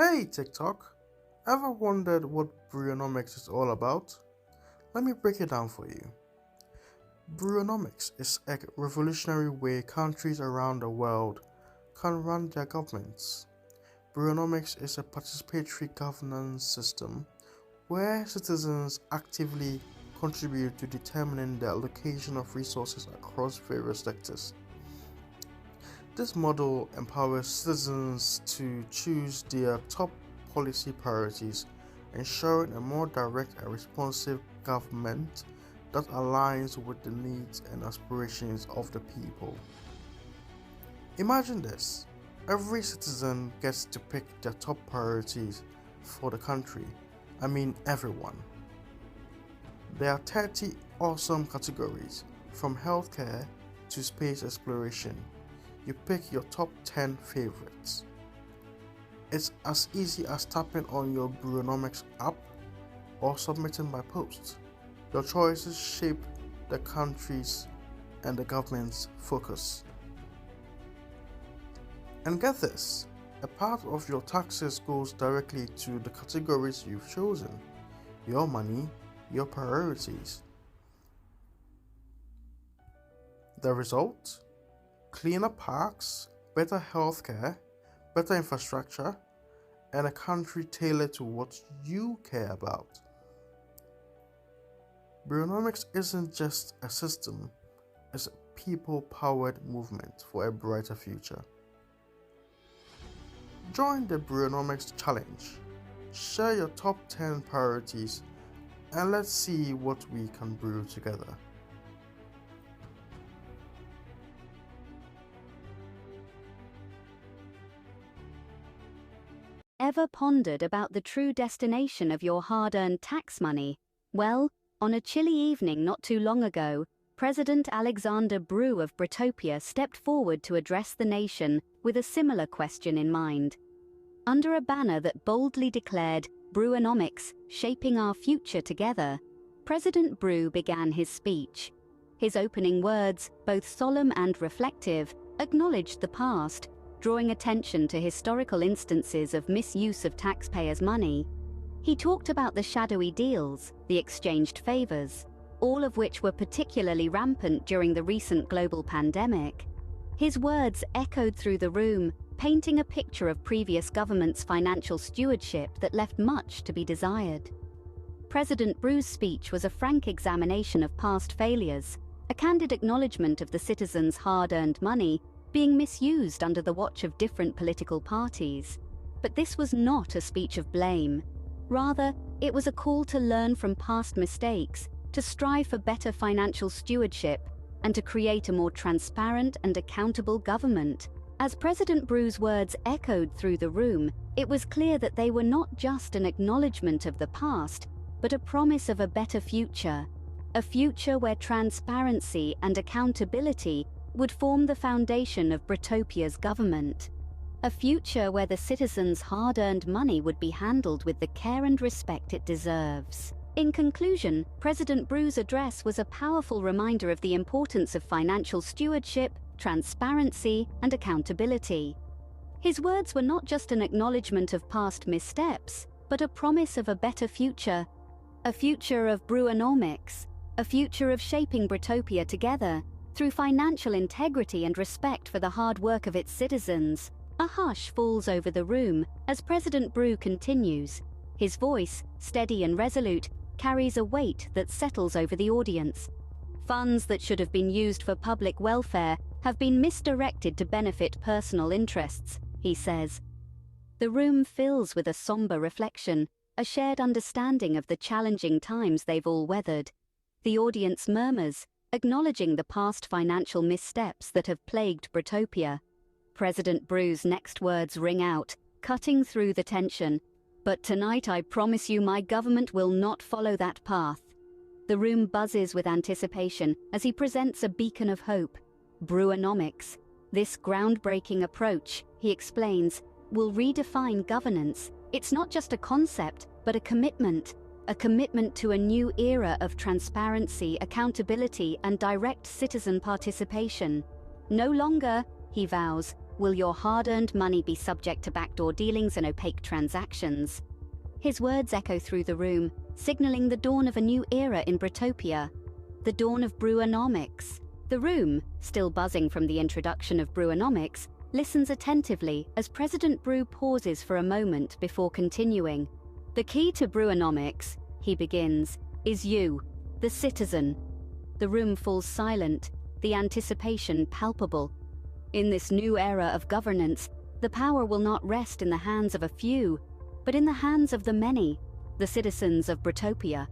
Hey TikTok, ever wondered what Brewonomics is all about? Let me break it down for you. Brewonomics is a revolutionary way countries around the world can run their governments. Brewonomics is a participatory governance system where citizens actively contribute to determining the allocation of resources across various sectors. This model empowers citizens to choose their top policy priorities, ensuring a more direct and responsive government that aligns with the needs and aspirations of the people. Imagine this: every citizen gets to pick their top priorities for the country. I mean, everyone. There are 30 awesome categories, from healthcare to space exploration. You pick your top 10 favorites. It's as easy as tapping on your Brewonomics app or submitting by post. Your choices shape the country's and the government's focus. And get this, a part of your taxes goes directly to the categories you've chosen. Your money, your priorities. The result? Cleaner parks, better healthcare, better infrastructure, and a country tailored to what you care about. Brewonomics isn't just a system, it's a people-powered movement for a brighter future. Join the Brewonomics challenge. Share your top 10 priorities and let's see what we can brew together. Ever pondered about the true destination of your hard-earned tax money? Well, on a chilly evening not too long ago, President Alexander Brew of Bretopia stepped forward to address the nation with a similar question in mind. Under a banner that boldly declared, "Brewonomics, shaping our future together," President Brew began his speech. His opening words, both solemn and reflective, acknowledged the past, drawing attention to historical instances of misuse of taxpayers' money. He talked about the shadowy deals, the exchanged favors, all of which were particularly rampant during the recent global pandemic. His words echoed through the room, painting a picture of previous governments' financial stewardship that left much to be desired. President Brew's speech was a frank examination of past failures, a candid acknowledgement of the citizens' hard-earned money being misused under the watch of different political parties. But this was not a speech of blame. Rather, it was a call to learn from past mistakes, to strive for better financial stewardship, and to create a more transparent and accountable government. As President Brew's words echoed through the room, it was clear that they were not just an acknowledgement of the past, but a promise of a better future. A future where transparency and accountability would form the foundation of Bretopia's government. A future where the citizens' hard-earned money would be handled with the care and respect it deserves. In conclusion, President Brew's address was a powerful reminder of the importance of financial stewardship, transparency, and accountability. His words were not just an acknowledgement of past missteps, but a promise of a better future. A future of Brewonomics, a future of shaping Bretopia together, through financial integrity and respect for the hard work of its citizens. A hush falls over the room as President Brew continues. His voice, steady and resolute, carries a weight that settles over the audience. Funds that should have been used for public welfare have been misdirected to benefit personal interests, he says. The room fills with a somber reflection, a shared understanding of the challenging times they've all weathered. The audience murmurs, acknowledging the past financial missteps that have plagued Bretopia. President Brew's next words ring out, cutting through the tension. "But tonight I promise you my government will not follow that path." The room buzzes with anticipation as he presents a beacon of hope. Brewonomics. This groundbreaking approach, he explains, will redefine governance. It's not just a concept, but a commitment to a new era of transparency, accountability, and direct citizen participation. No longer, he vows, Will your hard-earned money be subject to backdoor dealings and opaque transactions? His words echo through the room, signaling the dawn of a new era in Bretopia, the dawn of Brewonomics. The room, still buzzing from the introduction of Brewonomics, listens attentively as President Brew pauses for a moment before continuing. The key to Brewonomics, he begins, is you, the citizen. The room falls silent, the anticipation palpable. In this new era of governance, the power will not rest in the hands of a few, but in the hands of the many, the citizens of Bretopia.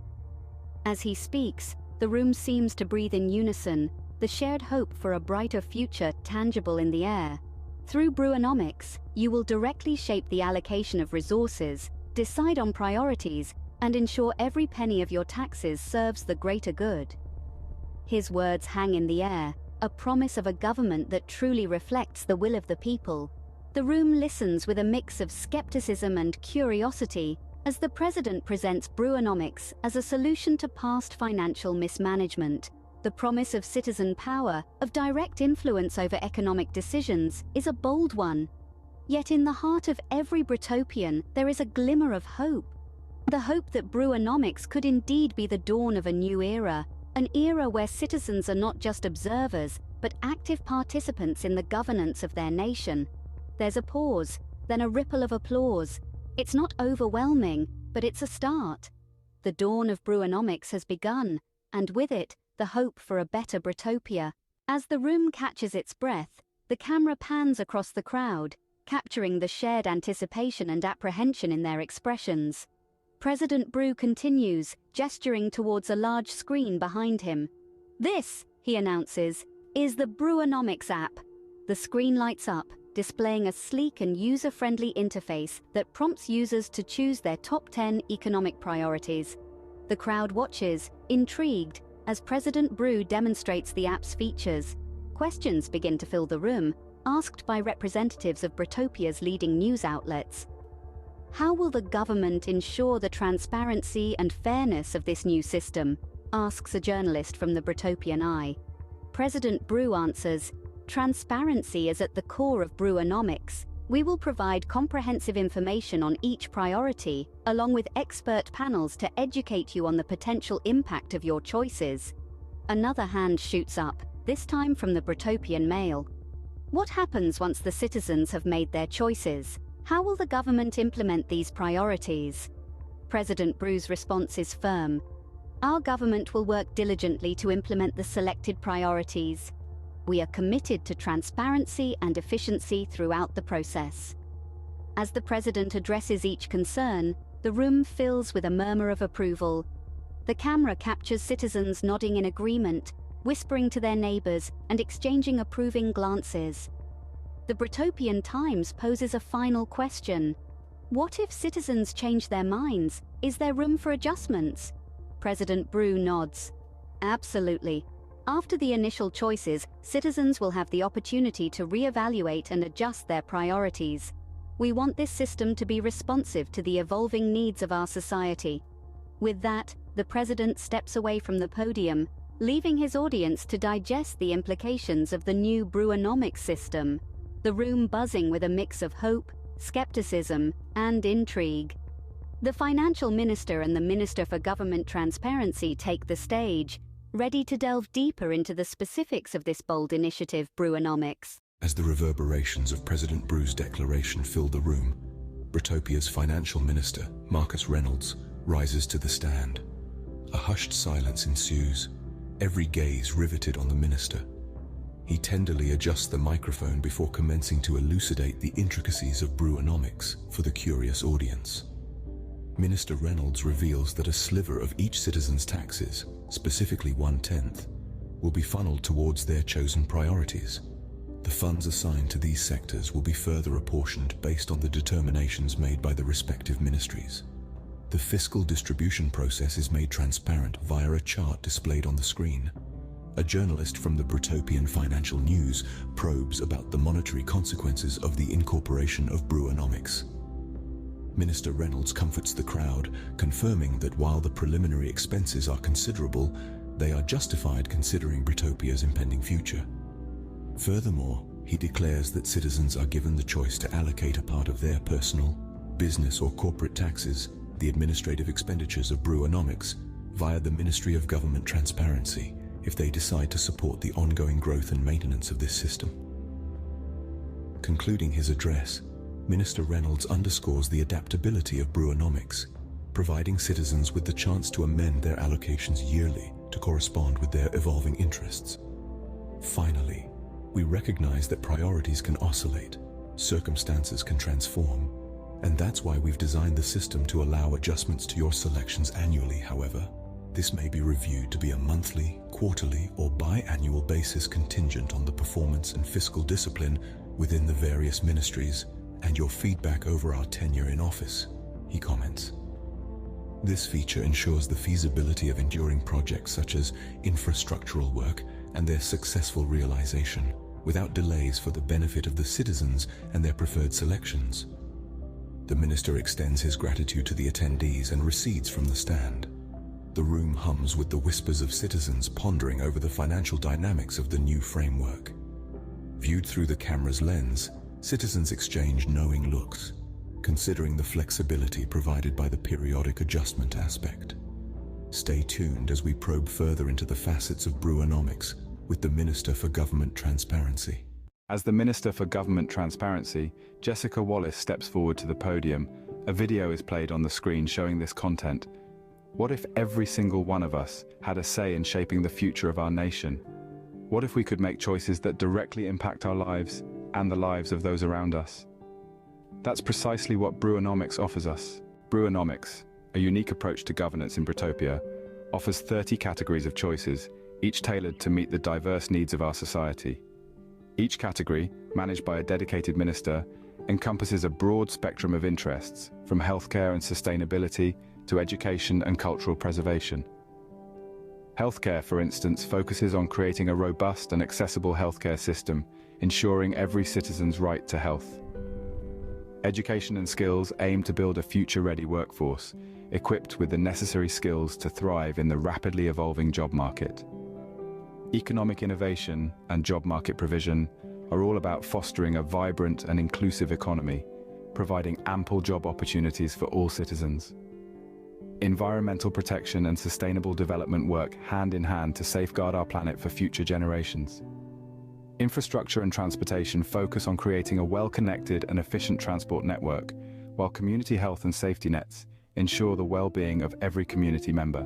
As he speaks, the room seems to breathe in unison, the shared hope for a brighter future tangible in the air. Through Brewonomics, you will directly shape the allocation of resources, decide on priorities, and ensure every penny of your taxes serves the greater good. His words hang in the air, a promise of a government that truly reflects the will of the people. The room listens with a mix of skepticism and curiosity as the president presents Brewonomics as a solution to past financial mismanagement. The promise of citizen power, of direct influence over economic decisions, is a bold one. Yet in the heart of every Bretopian, there is a glimmer of hope. The hope that Brewonomics could indeed be the dawn of a new era, an era where citizens are not just observers, but active participants in the governance of their nation. There's a pause, then a ripple of applause. It's not overwhelming, but it's a start. The dawn of Brewonomics has begun, and with it, the hope for a better Bretopia. As the room catches its breath, the camera pans across the crowd, capturing the shared anticipation and apprehension in their expressions. President Brew continues, gesturing towards a large screen behind him. "This," he announces, "is the Brewonomics app." The screen lights up, displaying a sleek and user-friendly interface that prompts users to choose their top 10 economic priorities. The crowd watches, intrigued, as President Brew demonstrates the app's features. Questions begin to fill the room, asked by representatives of Bretopia's leading news outlets. How will the government ensure the transparency and fairness of this new system? Asks a journalist from the Bretopian Eye. President Brew answers, "Transparency is at the core of Brewonomics. We will provide comprehensive information on each priority, along with expert panels to educate you on the potential impact of your choices." Another hand shoots up, this time from the Bretopian Mail. What happens once the citizens have made their choices? How will the government implement these priorities? President Brew's response is firm. "Our government will work diligently to implement the selected priorities. We are committed to transparency and efficiency throughout the process." As the president addresses each concern, the room fills with a murmur of approval. The camera captures citizens nodding in agreement, whispering to their neighbors, and exchanging approving glances. The Bretopian Times poses a final question. What if citizens change their minds? Is there room for adjustments? President Brew nods. Absolutely. After the initial choices, citizens will have the opportunity to reevaluate and adjust their priorities. We want this system to be responsive to the evolving needs of our society. With that, the president steps away from the podium, leaving his audience to digest the implications of the new Brewonomics system. The room buzzing with a mix of hope, skepticism, and intrigue. The financial minister and the Minister for Government Transparency take the stage, ready to delve deeper into the specifics of this bold initiative, Brewonomics. As the reverberations of President Brew's declaration fill the room, Bretopia's financial minister, Marcus Reynolds, rises to the stand. A hushed silence ensues, every gaze riveted on the minister. He tenderly adjusts the microphone before commencing to elucidate the intricacies of Brewonomics for the curious audience. Minister Reynolds reveals that a sliver of each citizen's taxes, specifically 1/10, will be funneled towards their chosen priorities. The funds assigned to these sectors will be further apportioned based on the determinations made by the respective ministries. The fiscal distribution process is made transparent via a chart displayed on the screen. A journalist from the Bretopian Financial News probes about the monetary consequences of the incorporation of Brewonomics. Minister Reynolds comforts the crowd, confirming that while the preliminary expenses are considerable, they are justified considering Bretopia's impending future. Furthermore, He declares that citizens are given the choice to allocate a part of their personal, business or corporate taxes, the administrative expenditures of Brewonomics, via the Ministry of Government Transparency, if they decide to support the ongoing growth and maintenance of this system. Concluding his address, Minister Reynolds underscores the adaptability of Brewonomics, providing citizens with the chance to amend their allocations yearly to correspond with their evolving interests. Finally, we recognize that priorities can oscillate, circumstances can transform, and that's why we've designed the system to allow adjustments to your selections annually. However, this may be reviewed to be a monthly, quarterly, or biannual basis contingent on the performance and fiscal discipline within the various ministries and your feedback over our tenure in office, he comments. This feature ensures the feasibility of enduring projects such as infrastructural work and their successful realization without delays for the benefit of the citizens and their preferred selections. The minister extends his gratitude to the attendees and recedes from the stand. The room hums with the whispers of citizens pondering over the financial dynamics of the new framework. Viewed through the camera's lens, citizens exchange knowing looks, considering the flexibility provided by the periodic adjustment aspect. Stay tuned as we probe further into the facets of Brewonomics with the Minister for Government Transparency. As the Minister for Government Transparency, Jessica Wallace steps forward to the podium. A video is played on the screen showing this content. What if every single one of us had a say in shaping the future of our nation? What if we could make choices that directly impact our lives and the lives of those around us? That's precisely what Brewonomics offers us. Brewonomics, a unique approach to governance in Bretopia, offers 30 categories of choices, each tailored to meet the diverse needs of our society. Each category, managed by a dedicated minister, encompasses a broad spectrum of interests, from healthcare and sustainability to education and cultural preservation. Healthcare, for instance, focuses on creating a robust and accessible healthcare system, ensuring every citizen's right to health. Education and skills aim to build a future-ready workforce, equipped with the necessary skills to thrive in the rapidly evolving job market. Economic innovation and job market provision are all about fostering a vibrant and inclusive economy, providing ample job opportunities for all citizens. Environmental protection and sustainable development work hand in hand to safeguard our planet for future generations. Infrastructure and transportation focus on creating a well-connected and efficient transport network, while community health and safety nets ensure the well-being of every community member.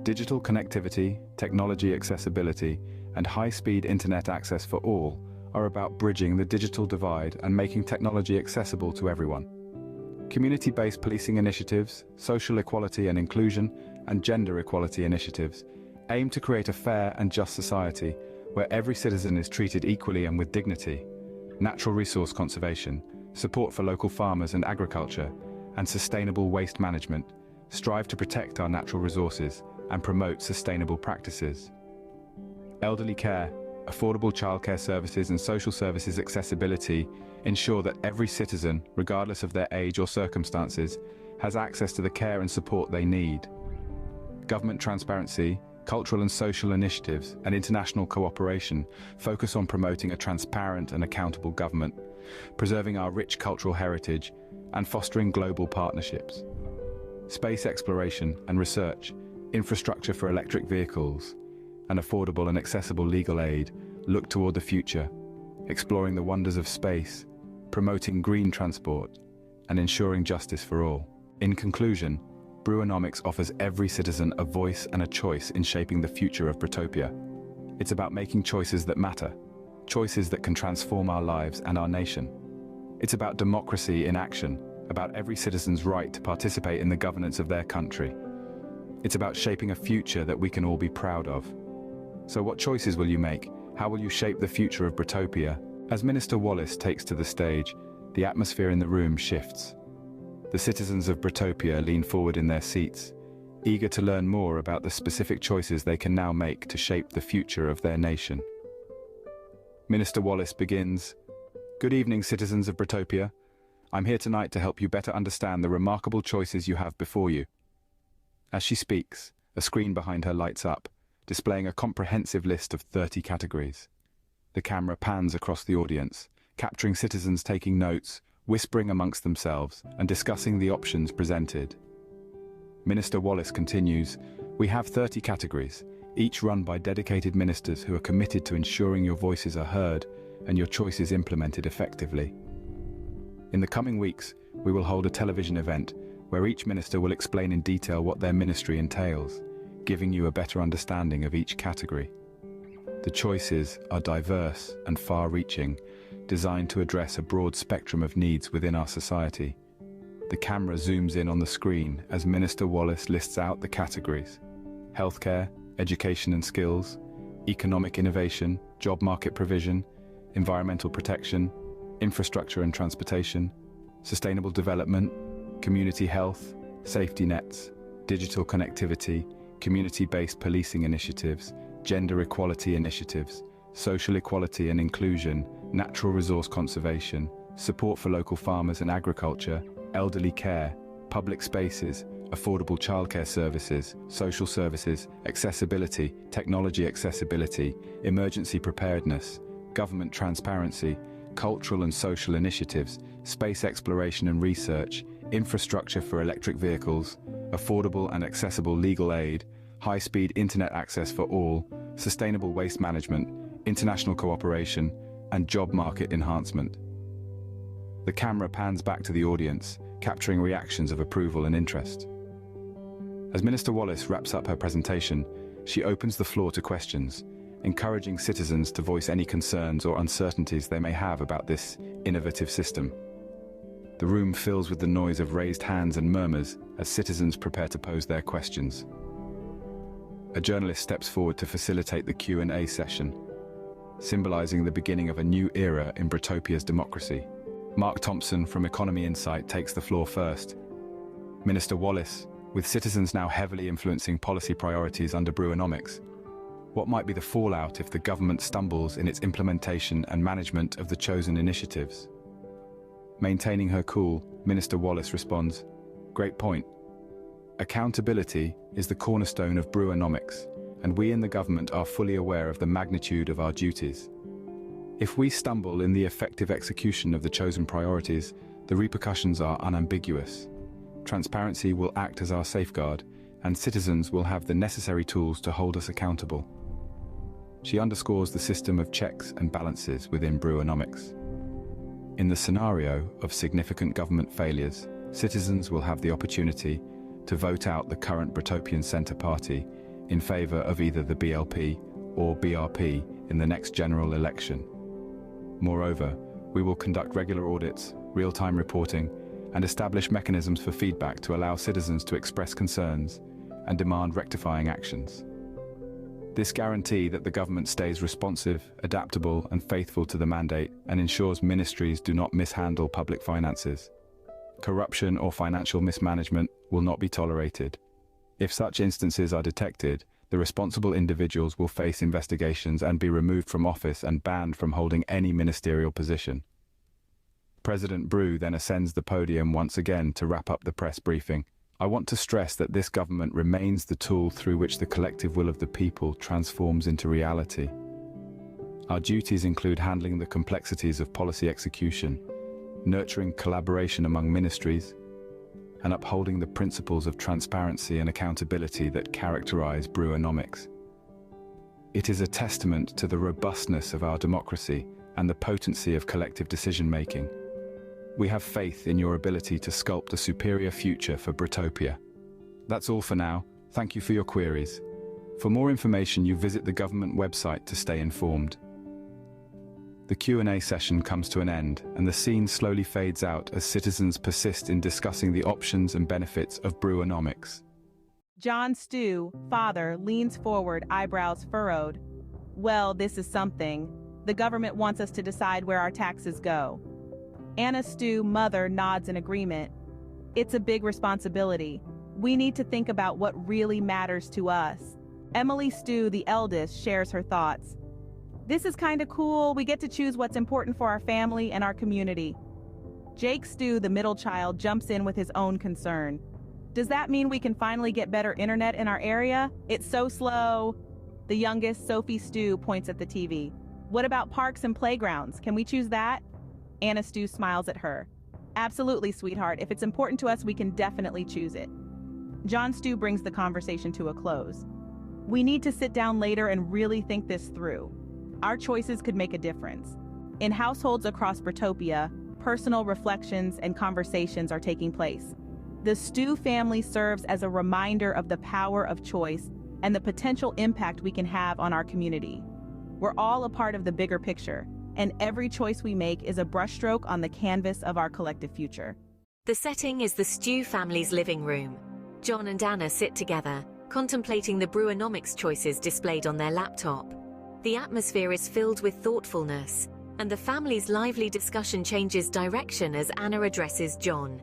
Digital connectivity, technology accessibility, and high-speed internet access for all are about bridging the digital divide and making technology accessible to everyone. Community-based policing initiatives, social equality and inclusion, and gender equality initiatives aim to create a fair and just society where every citizen is treated equally and with dignity. Natural resource conservation, support for local farmers and agriculture, and sustainable waste management strive to protect our natural resources and promote sustainable practices. Elderly care, affordable childcare services and social services accessibility ensure that every citizen, regardless of their age or circumstances, has access to the care and support they need. Government transparency, cultural and social initiatives, and international cooperation focus on promoting a transparent and accountable government, preserving our rich cultural heritage, and fostering global partnerships. Space exploration and research, infrastructure for electric vehicles, and affordable and accessible legal aid look toward the future, exploring the wonders of space, promoting green transport, and ensuring justice for all. In conclusion, Brewonomics offers every citizen a voice and a choice in shaping the future of Bretopia. It's about making choices that matter, choices that can transform our lives and our nation. It's about democracy in action, about every citizen's right to participate in the governance of their country. It's about shaping a future that we can all be proud of. So what choices will you make? How will you shape the future of Bretopia? As Minister Wallace takes to the stage, the atmosphere in the room shifts. The citizens of Bretopia lean forward in their seats, eager to learn more about the specific choices they can now make to shape the future of their nation. Minister Wallace begins, "Good evening, citizens of Bretopia. I'm here tonight to help you better understand the remarkable choices you have before you." As she speaks, a screen behind her lights up, displaying a comprehensive list of 30 categories. The camera pans across the audience, capturing citizens taking notes, whispering amongst themselves, and discussing the options presented. Minister Wallace continues, "We have 30 categories, each run by dedicated ministers who are committed to ensuring your voices are heard and your choices implemented effectively. In the coming weeks, we will hold a television event where each minister will explain in detail what their ministry entails, giving you a better understanding of each category. The choices are diverse and far-reaching, designed to address a broad spectrum of needs within our society." The camera zooms in on the screen as Minister Wallace lists out the categories: healthcare, education and skills, economic innovation, job market provision, environmental protection, infrastructure and transportation, sustainable development, community health, safety nets, digital connectivity, community-based policing initiatives, gender equality initiatives, social equality and inclusion, natural resource conservation, support for local farmers and agriculture, elderly care, public spaces, affordable childcare services, social services, accessibility, technology accessibility, emergency preparedness, government transparency, cultural and social initiatives, space exploration and research, infrastructure for electric vehicles, affordable and accessible legal aid, high-speed internet access for all, sustainable waste management, international cooperation, and job market enhancement. The camera pans back to the audience, capturing reactions of approval and interest. As Minister Wallace wraps up her presentation, she opens the floor to questions, encouraging citizens to voice any concerns or uncertainties they may have about this innovative system. The room fills with the noise of raised hands and murmurs as citizens prepare to pose their questions. A journalist steps forward to facilitate the Q&A session, symbolizing the beginning of a new era in Bretopia'S democracy. Mark Thompson from Economy Insight takes the floor first. Minister Wallace, with citizens now heavily influencing policy priorities under Brewonomics, what might be the fallout if the government stumbles in its implementation and management of the chosen initiatives? Maintaining her cool, Minister Wallace responds, "Great point. Accountability is the cornerstone of Brewonomics, and we in the government are fully aware of the magnitude of our duties. If we stumble in the effective execution of the chosen priorities, the repercussions are unambiguous. Transparency will act as our safeguard, and citizens will have the necessary tools to hold us accountable." She underscores the system of checks and balances within Brewonomics. In the scenario of significant government failures, citizens will have the opportunity to vote out the current Bretopian Centre Party in favour of either the BLP or BRP in the next general election. Moreover, we will conduct regular audits, real-time reporting, and establish mechanisms for feedback to allow citizens to express concerns and demand rectifying actions. This guarantee that the government stays responsive, adaptable, and faithful to the mandate and ensures ministries do not mishandle public finances. Corruption or financial mismanagement will not be tolerated. If such instances are detected, the responsible individuals will face investigations and be removed from office and banned from holding any ministerial position. President Brew then ascends the podium once again to wrap up the press briefing. "I want to stress that this government remains the tool through which the collective will of the people transforms into reality. Our duties include handling the complexities of policy execution, nurturing collaboration among ministries, and upholding the principles of transparency and accountability that characterize Brewonomics. It is a testament to the robustness of our democracy and the potency of collective decision-making. We have faith in your ability to sculpt a superior future for Bretopia." That's all for now. Thank you for your queries. For more information, you visit the government website to stay informed. The Q&A session comes to an end, and the scene slowly fades out as citizens persist in discussing the options and benefits of Brewonomics. John Stew, father, leans forward, eyebrows furrowed. "Well, this is something. The government wants us to decide where our taxes go." Anna Stew, mother, nods in agreement. "It's a big responsibility. We need to think about what really matters to us." Emily Stew, the eldest, shares her thoughts. "This is kinda cool. We get to choose what's important for our family and our community." Jake Stew, the middle child, jumps in with his own concern. "Does that mean we can finally get better internet in our area? It's so slow." The youngest, Sophie Stew, points at the TV. What about parks and playgrounds? Can we choose that? Anna Stu smiles at her. Absolutely, sweetheart. If it's important to us, we can definitely choose it. John Stu brings the conversation to a close. We need to sit down later and really think this through. Our choices could make a difference. In households across Bretopia, personal reflections and conversations are taking place. The Stu family serves as a reminder of the power of choice and the potential impact we can have on our community. We're all a part of the bigger picture, and every choice we make is a brushstroke on the canvas of our collective future. The setting is the Stu family's living room. John and Anna sit together, contemplating the Brewonomics choices displayed on their laptop. The atmosphere is filled with thoughtfulness, and the family's lively discussion changes direction as Anna addresses John.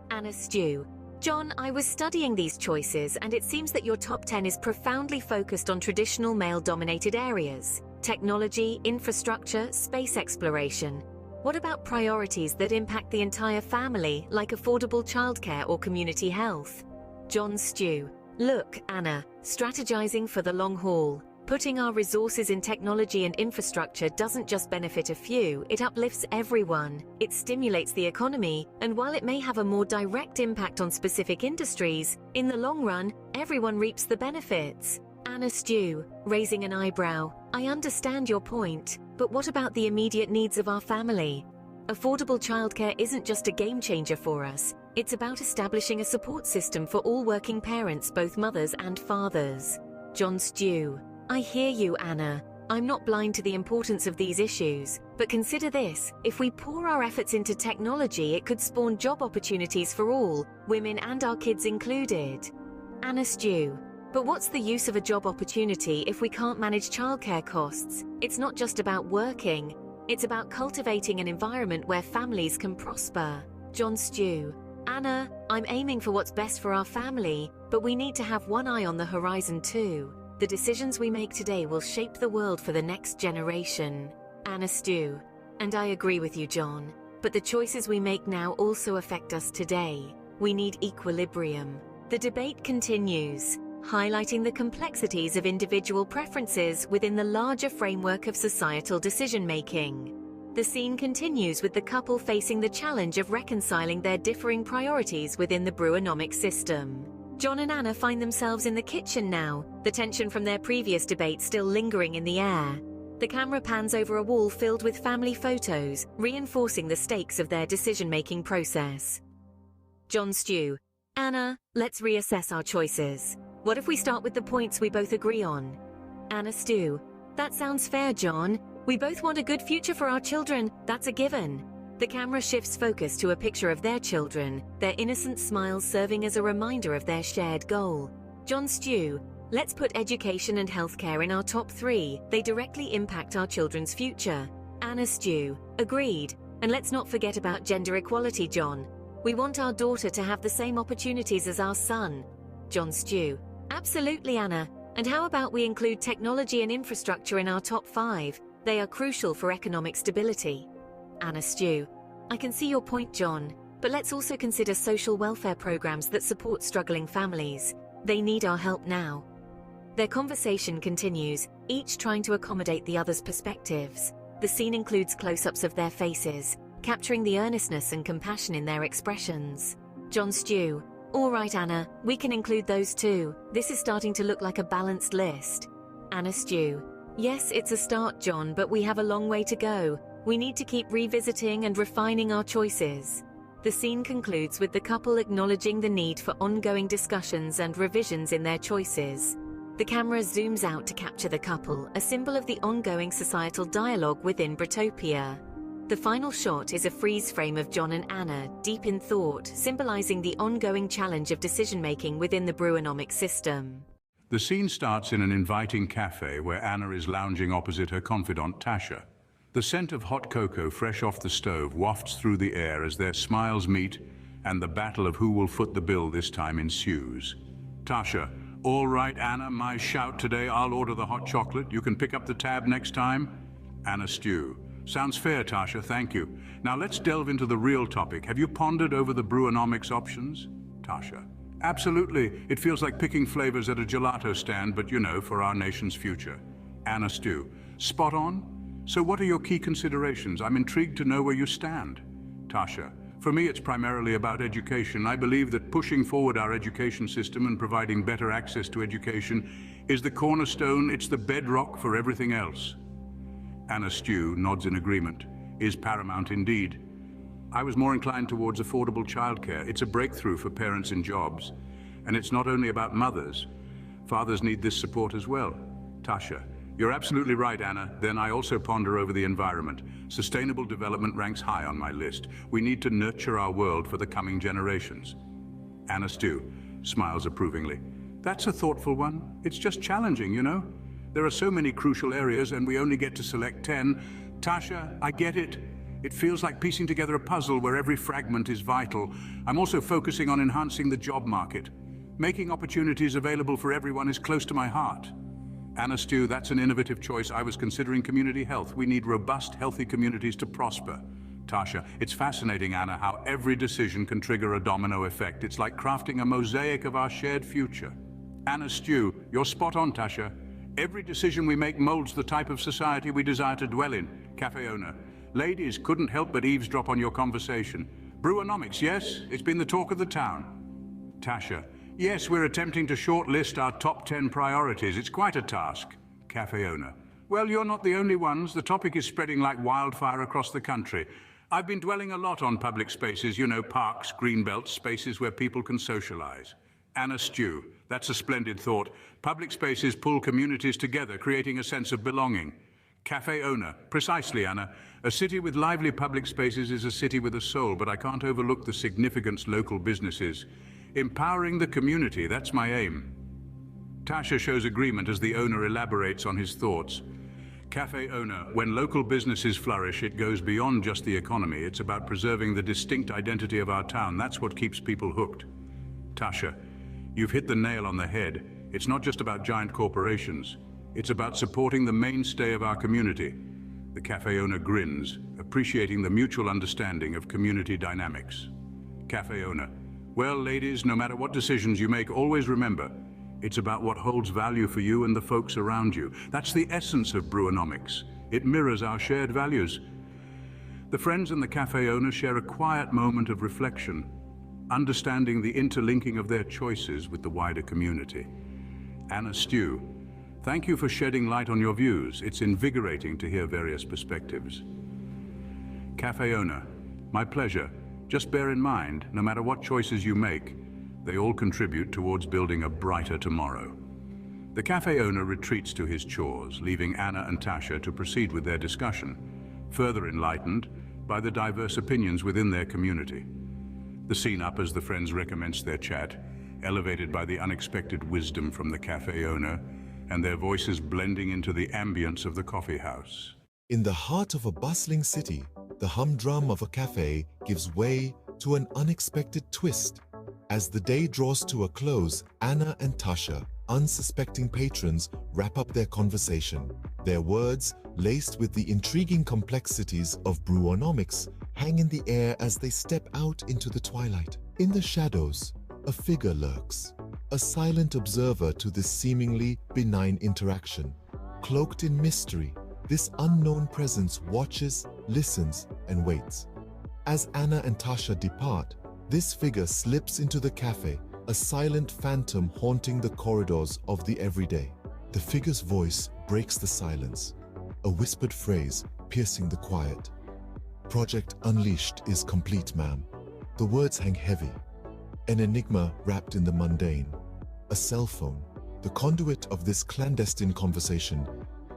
Anna Stu. John, I was studying these choices, and it seems that your top 10 is profoundly focused on traditional male-dominated areas. Technology, infrastructure, space exploration. What about priorities that impact the entire family, like affordable childcare or community health? John Stu. Look, Anna, strategizing for the long haul. Putting our resources in technology and infrastructure doesn't just benefit a few, it uplifts everyone. It stimulates the economy, and while it may have a more direct impact on specific industries, in the long run, everyone reaps the benefits. Anna Stu, raising an eyebrow. I understand your point, but what about the immediate needs of our family? Affordable childcare isn't just a game changer for us. It's about establishing a support system for all working parents, both mothers and fathers. John Stu. I hear you, Anna. I'm not blind to the importance of these issues, but consider this. If we pour our efforts into technology, it could spawn job opportunities for all, women and our kids included. Anna Stu. But what's the use of a job opportunity if we can't manage childcare costs? It's not just about working. It's about cultivating an environment where families can prosper. John Stu. Anna, I'm aiming for what's best for our family, but we need to have one eye on the horizon too. The decisions we make today will shape the world for the next generation. Anna Stu. And I agree with you, John. But the choices we make now also affect us today. We need equilibrium. The debate continues, highlighting the complexities of individual preferences within the larger framework of societal decision-making. The scene continues with the couple facing the challenge of reconciling their differing priorities within the Brewonomics system. John and Anna find themselves in the kitchen now, the tension from their previous debate still lingering in the air. The camera pans over a wall filled with family photos, reinforcing the stakes of their decision-making process. John Stu. Anna, let's reassess our choices. What if we start with the points we both agree on? Anna Stu. That sounds fair, John. We both want a good future for our children, that's a given. The camera shifts focus to a picture of their children, their innocent smiles serving as a reminder of their shared goal. John Stu. Let's put education and healthcare in our top 3. They directly impact our children's future. Anna Stu. Agreed. And let's not forget about gender equality, John. We want our daughter to have the same opportunities as our son. John Stu. Absolutely, Anna. And how about we include technology and infrastructure in our top 5? They are crucial for economic stability. Anna Stu. I can see your point, John, but let's also consider social welfare programs that support struggling families. They need our help now. Their conversation continues, each trying to accommodate the other's perspectives. The scene includes close-ups of their faces, capturing the earnestness and compassion in their expressions. John Stu. All right, Anna, we can include those too. This is starting to look like a balanced list. Anna Stu. Yes, it's a start, John, but we have a long way to go. We need to keep revisiting and refining our choices. The scene concludes with the couple acknowledging the need for ongoing discussions and revisions in their choices. The camera zooms out to capture the couple, a symbol of the ongoing societal dialogue within Bretopia. The final shot is a freeze frame of John and Anna, deep in thought, symbolizing the ongoing challenge of decision-making within the Brewonomics system. The scene starts in an inviting cafe where Anna is lounging opposite her confidant Tasha. The scent of hot cocoa fresh off the stove wafts through the air as their smiles meet, and the battle of who will foot the bill this time ensues. Tasha. All right, Anna, my shout today. I'll order the hot chocolate. You can pick up the tab next time. Anna Stu. Sounds fair, Tasha, thank you. Now let's delve into the real topic. Have you pondered over the Brewonomics options? Tasha. Absolutely. It feels like picking flavors at a gelato stand, but you know, for our nation's future. Anna Stu. Spot on? So what are your key considerations? I'm intrigued to know where you stand. Tasha, for me it's primarily about education. I believe that pushing forward our education system and providing better access to education is the cornerstone, it's the bedrock for everything else. Anna Stew nods in agreement. Is paramount indeed. I was more inclined towards affordable childcare. It's a breakthrough for parents in jobs. And it's not only about mothers. Fathers need this support as well. Tasha, you're absolutely right, Anna. Then I also ponder over the environment. Sustainable development ranks high on my list. We need to nurture our world for the coming generations. Anna Stew smiles approvingly. That's a thoughtful one. It's just challenging, you know? There are so many crucial areas and we only get to select 10. Tasha, I get it. It feels like piecing together a puzzle where every fragment is vital. I'm also focusing on enhancing the job market. Making opportunities available for everyone is close to my heart. Anna Stew, that's an innovative choice. I was considering community health. We need robust, healthy communities to prosper. Tasha, it's fascinating, Anna, how every decision can trigger a domino effect. It's like crafting a mosaic of our shared future. Anna Stew, you're spot on, Tasha. Every decision we make molds the type of society we desire to dwell in. Cafe owner, ladies, couldn't help but eavesdrop on your conversation. Brewonomics, yes? It's been the talk of the town. Tasha, yes, we're attempting to shortlist our top 10 priorities. It's quite a task. Cafe owner, well, you're not the only ones. The topic is spreading like wildfire across the country. I've been dwelling a lot on public spaces, you know, parks, greenbelts, spaces where people can socialize. Anna Stew, that's a splendid thought. Public spaces pull communities together, creating a sense of belonging. Cafe owner, precisely, Anna. A city with lively public spaces is a city with a soul, but I can't overlook the significance local businesses. Empowering the community, that's my aim. Tasha shows agreement as the owner elaborates on his thoughts. Cafe owner, when local businesses flourish, it goes beyond just the economy. It's about preserving the distinct identity of our town. That's what keeps people hooked. Tasha, you've hit the nail on the head. It's not just about giant corporations. It's about supporting the mainstay of our community. The cafe owner grins, appreciating the mutual understanding of community dynamics. Cafe owner, well, ladies, no matter what decisions you make, always remember, it's about what holds value for you and the folks around you. That's the essence of Brewonomics. It mirrors our shared values. The friends and the cafe owner share a quiet moment of reflection, understanding the interlinking of their choices with the wider community. Anna Stew, thank you for shedding light on your views. It's invigorating to hear various perspectives. Cafe owner, my pleasure. Just bear in mind, no matter what choices you make, they all contribute towards building a brighter tomorrow. The cafe owner retreats to his chores, leaving Anna and Tasha to proceed with their discussion, further enlightened by the diverse opinions within their community. The scene up as the friends recommence their chat, elevated by the unexpected wisdom from the cafe owner, and their voices blending into the ambience of the coffee house. In the heart of a bustling city, the humdrum of a cafe gives way to an unexpected twist. As the day draws to a close, Anna and Tasha, unsuspecting patrons, wrap up their conversation. Their words, laced with the intriguing complexities of Brewonomics, hang in the air as they step out into the twilight. In the shadows, a figure lurks, a silent observer to this seemingly benign interaction. Cloaked in mystery, this unknown presence watches, listens, and waits. As Anna and Tasha depart, this figure slips into the cafe, a silent phantom haunting the corridors of the everyday. The figure's voice breaks the silence, a whispered phrase piercing the quiet. Project Unleashed is complete, ma'am. The words hang heavy. An enigma wrapped in the mundane. A cell phone, the conduit of this clandestine conversation,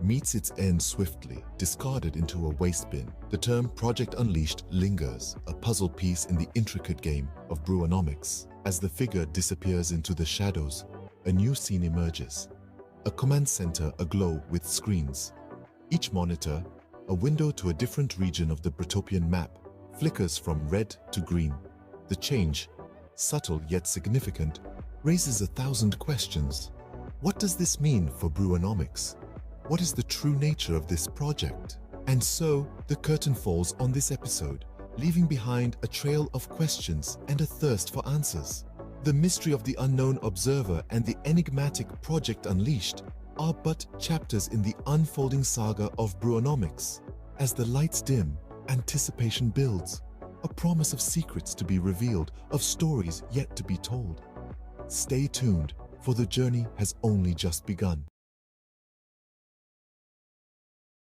meets its end swiftly, discarded into a waste bin. The term Project Unleashed lingers, a puzzle piece in the intricate game of Brewonomics. As the figure disappears into the shadows, a new scene emerges. A command center aglow with screens. Each monitor, a window to a different region of the Bretopian map, flickers from red to green. The change, subtle yet significant, raises 1,000 questions. What does this mean for Brewonomics? What is the true nature of this project? And so, the curtain falls on this episode, leaving behind a trail of questions and a thirst for answers. The mystery of the unknown observer and the enigmatic Project Unleashed are but chapters in the unfolding saga of Brewonomics. As the lights dim, anticipation builds, a promise of secrets to be revealed, of stories yet to be told. Stay tuned, for the journey has only just begun.